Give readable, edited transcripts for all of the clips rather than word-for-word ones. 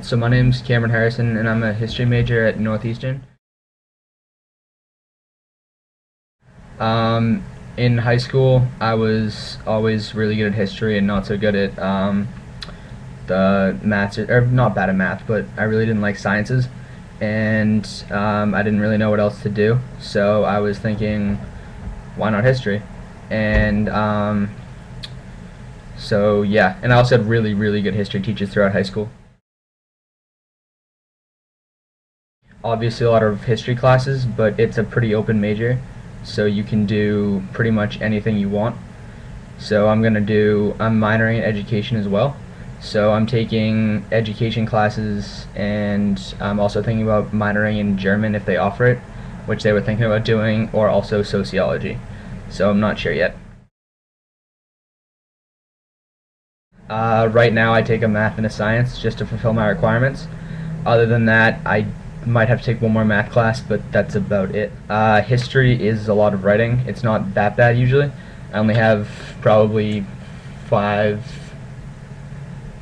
So my name's Cameron Harrison, and I'm a history major at Northeastern. Um, in high school, I was always really good at history and not so good at the maths, or not bad at math, but I really didn't like sciences, and I didn't really know what else to do. So I was thinking, why not history? And so yeah, and I also had really, really good history teachers throughout high school. Obviously a lot of history classes, but it's a pretty open major, so you can do pretty much anything you want. So I'm minoring in education as well. So I'm taking education classes, and I'm also thinking about minoring in German if they offer it, which they were thinking about doing, or also sociology. So I'm not sure yet. Right now I take a math and a science just to fulfill my requirements. Other than that, I might have to take one more math class, but that's about it. History is a lot of writing. It's not that bad usually. I only have probably five,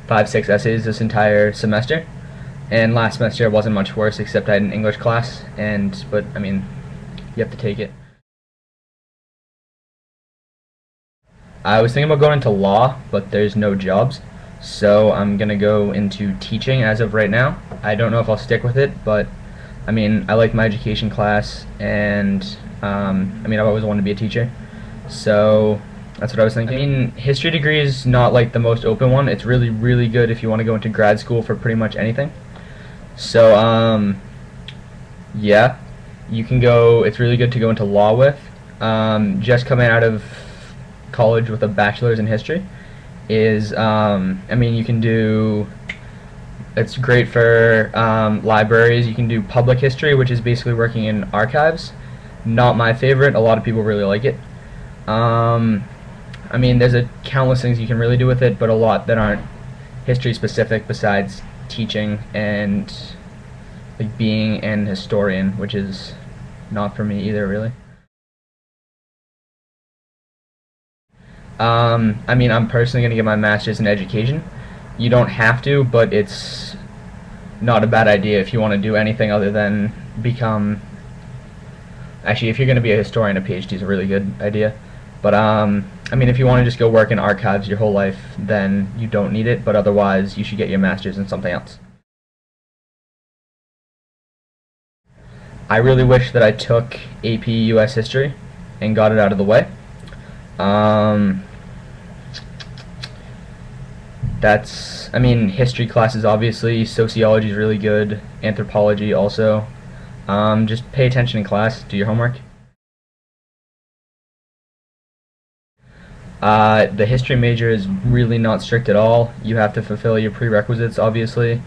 6 essays this entire semester. And last semester it wasn't much worse, except I had an English class, but I mean, you have to take it. I was thinking about going into law, but there's no jobs, so I'm gonna go into teaching as of right now. I don't know if I'll stick with it, but I mean, I like my education class, and I mean, I've always wanted to be a teacher, so that's what I was thinking. I mean, history degree is not like the most open one. It's really, really good if you want to go into grad school for pretty much anything. So yeah, you can go. It's really good to go into law with. Just coming out of college with a bachelor's in history is, I mean, you can do, it's great for libraries. You can do public history, which is basically working in archives. Not my favorite. A lot of people really like it. I mean, there's a countless things you can really do with it, but a lot that aren't history specific besides teaching and like being an historian, which is not for me either, really. I mean, I'm personally going to get my master's in education. You don't have to, but it's not a bad idea if you want to do anything other than become. Actually, if you're going to be a historian, a PhD is a really good idea. But I mean, if you want to just go work in archives your whole life, then you don't need it. But otherwise, you should get your master's in something else. I really wish that I took AP US History and got it out of the way. Um, I mean, history classes obviously, sociology is really good, anthropology also. Just pay attention in class, do your homework. The history major is really not strict at all. You have to fulfill your prerequisites, obviously,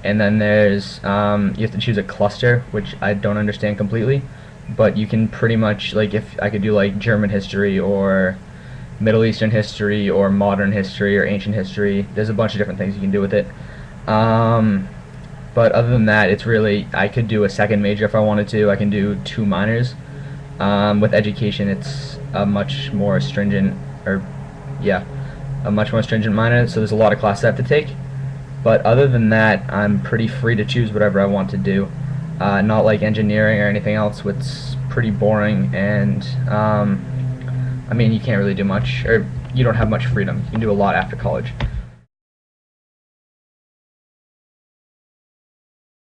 and then you have to choose a cluster, which I don't understand completely, but you can pretty much, like, if I could do like German history or Middle Eastern history or modern history or ancient history. There's a bunch of different things you can do with it. Um, but other than that, it's really, I could do a second major if I wanted to. I can do 2 minors. With education, it's a much more stringent, or yeah, a much more stringent minor. So there's a lot of classes I have to take. But other than that, I'm pretty free to choose whatever I want to do. Not like engineering or anything else, which is pretty boring, and I mean, you can't really do much, or you don't have much freedom. You can do a lot after college.